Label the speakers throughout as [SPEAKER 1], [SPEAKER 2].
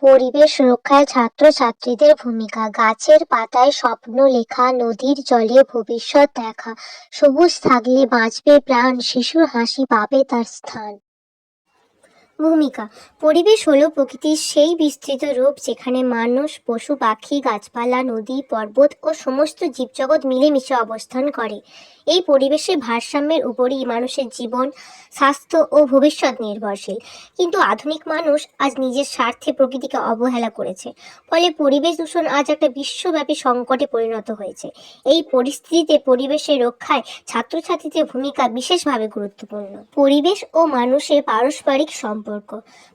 [SPEAKER 1] পরিবেশ রক্ষায় ছাত্রছাত্রীদের ভূমিকা। গাছের পাতায় স্বপ্ন লেখা, নদীর জলে ভবিষ্যৎ দেখা। সবুজ থাকলে বাঁচবে প্রাণ, শিশুর হাসি পাবে তার স্থান। ভূমিকা। পরিবেশ হলো প্রকৃতির সেই বিস্তৃত রূপ যেখানে মানুষ, পশু পাখি, গাছপালা, নদী, পর্বত ও সমস্ত জীবজগৎ মিলেমিশে অবস্থান করে। এই পরিবেশের ভারসাম্যের উপরই মানুষের জীবন, স্বাস্থ্য ও ভবিষ্যৎ নির্ভরশীল। কিন্তু আধুনিক মানুষ আজ নিজের স্বার্থে প্রকৃতিকে অবহেলা করেছে। ফলে পরিবেশ দূষণ আজ একটা বিশ্বব্যাপী সংকটে পরিণত হয়েছে। এই পরিস্থিতিতে পরিবেশের রক্ষায় ছাত্রছাত্রীদের ভূমিকা বিশেষভাবে গুরুত্বপূর্ণ। পরিবেশ ও মানুষের পারস্পরিক সম্পর্ক।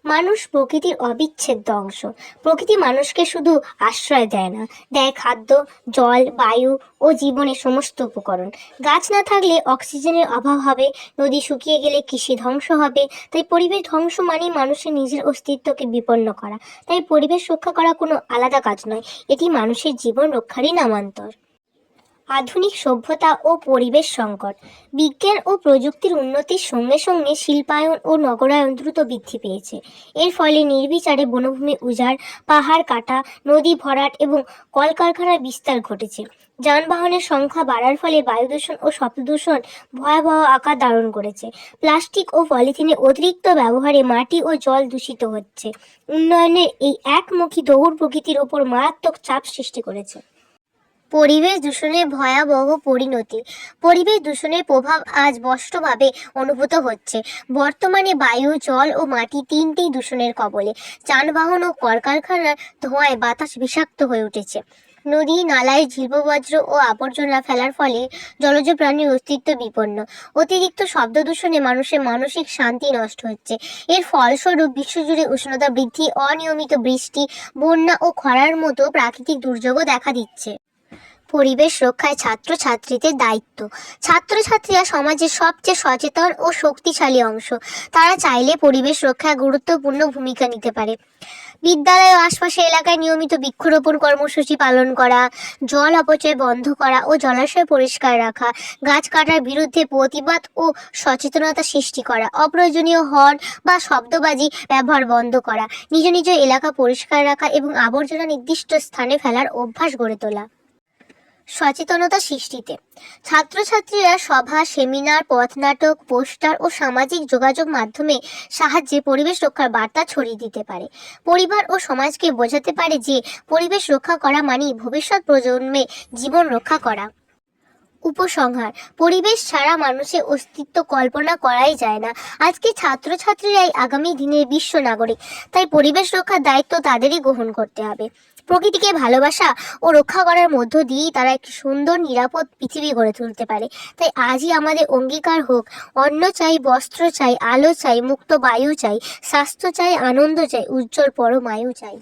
[SPEAKER 1] মানুষ প্রকৃতির অবিচ্ছেদ্য অংশ। প্রকৃতি মানুষকে শুধু আশ্রয় দেয় না, দেয় খাদ্য, জল, বায়ু ও জীবনের সমস্ত উপকরণ। গাছ না থাকলে অক্সিজেনের অভাব হবে, নদী শুকিয়ে গেলে কৃষি ধ্বংস হবে। তাই পরিবেশ ধ্বংস মানেই মানুষের নিজের অস্তিত্বকে বিপন্ন করা। তাই পরিবেশ রক্ষা করা কোনো আলাদা কাজ নয়, এটি মানুষের জীবন রক্ষারই নামান্তর। আধুনিক সভ্যতা ও পরিবেশ সংকট। বিজ্ঞান ও প্রযুক্তির উন্নতির সঙ্গে সঙ্গে শিল্পায়ন ও নগরায়ন দ্রুত বৃদ্ধি পেয়েছে। এর ফলে নির্বিচারে বনভূমি উজাড়, পাহাড় কাটা, নদী ভরাট এবং কলকারখানার বিস্তার ঘটেছে। যানবাহনের সংখ্যা বাড়ার ফলে বায়ু দূষণ ও শব্দ দূষণ ভয়াবহ আকার ধারণ করেছে। প্লাস্টিক ও পলিথিনের অতিরিক্ত ব্যবহারে মাটি ও জল দূষিত হচ্ছে। উন্নয়নের এই একমুখী দৌড় প্রকৃতির ওপর মারাত্মক চাপ সৃষ্টি করেছে। পরিবেশ দূষণের ভয়াবহ পরিণতি। পরিবেশ দূষণের প্রভাব আজ স্পষ্টভাবে অনুভূত হচ্ছে। বর্তমানে বায়ু, জল ও মাটি তিনটেই দূষণের কবলে। যানবাহন ও কলকারখানার ধোঁয়ায় বাতাস বিষাক্ত হয়ে উঠেছে। নদী নালায় জীববজ্র ও আবর্জনা ফেলার ফলে জলজ প্রাণীর অস্তিত্ব বিপন্ন। অতিরিক্ত শব্দ দূষণে মানুষের মানসিক শান্তি নষ্ট হচ্ছে। এর ফলস্বরূপ বিশ্বজুড়ে উষ্ণতা বৃদ্ধি, অনিয়মিত বৃষ্টি, বন্যা ও খরার মতো প্রাকৃতিক দুর্যোগও দেখা দিচ্ছে। পরিবেশ রক্ষায় ছাত্রছাত্রীদের দায়িত্ব। ছাত্রছাত্রীরা সমাজের সবচেয়ে সচেতন ও শক্তিশালী অংশ। তারা চাইলে পরিবেশ রক্ষায় গুরুত্বপূর্ণ ভূমিকা নিতে পারে। বিদ্যালয় ও আশপাশের এলাকায় নিয়মিত বৃক্ষরোপণ কর্মসূচি পালন করা, জল অপচয় বন্ধ করা ও জলাশয় পরিষ্কার রাখা, গাছ কাটার বিরুদ্ধে প্রতিবাদ ও সচেতনতা সৃষ্টি করা, অপ্রয়োজনীয় হর্ন বা শব্দবাজি ব্যবহার বন্ধ করা, নিজ নিজ এলাকা পরিষ্কার রাখা এবং আবর্জনা নির্দিষ্ট স্থানে ফেলার অভ্যাস গড়ে তোলা। সচেতনতা সৃষ্টিতে ছাত্রছাত্রীরা সভা, সেমিনার, পথনাটক, পোস্টার ও সামাজিক যোগাযোগ মাধ্যমে সাহায্যে পরিবেশ রক্ষার বার্তা ছড়িয়ে দিতে পারে। পরিবার ও সমাজকে বোঝাতে পারে যে পরিবেশ রক্ষা করা মানেই ভবিষ্যৎ প্রজন্মে জীবন রক্ষা করা। উপসংহার। পরিবেশ ছাড়া মানুষের অস্তিত্ব কল্পনা করাই যায় না। আজকে ছাত্রছাত্রীরাই আগামী দিনের বিশ্ব নাগরিক। তাই পরিবেশ রক্ষার দায়িত্ব তাদেরই গ্রহণ করতে হবে। প্রকৃতিকে ভালোবাসা ও রক্ষা করার মধ্য দিয়েই তারা একটি সুন্দর, নিরাপদ পৃথিবী গড়ে তুলতে পারে। তাই আজই আমাদের অঙ্গীকার হোক, অন্ন চাই, বস্ত্র চাই, আলো চাই, মুক্ত বায়ু চাই, স্বাস্থ্য চাই, আনন্দ চাই, উজ্জ্বল পরমায়ু চাই।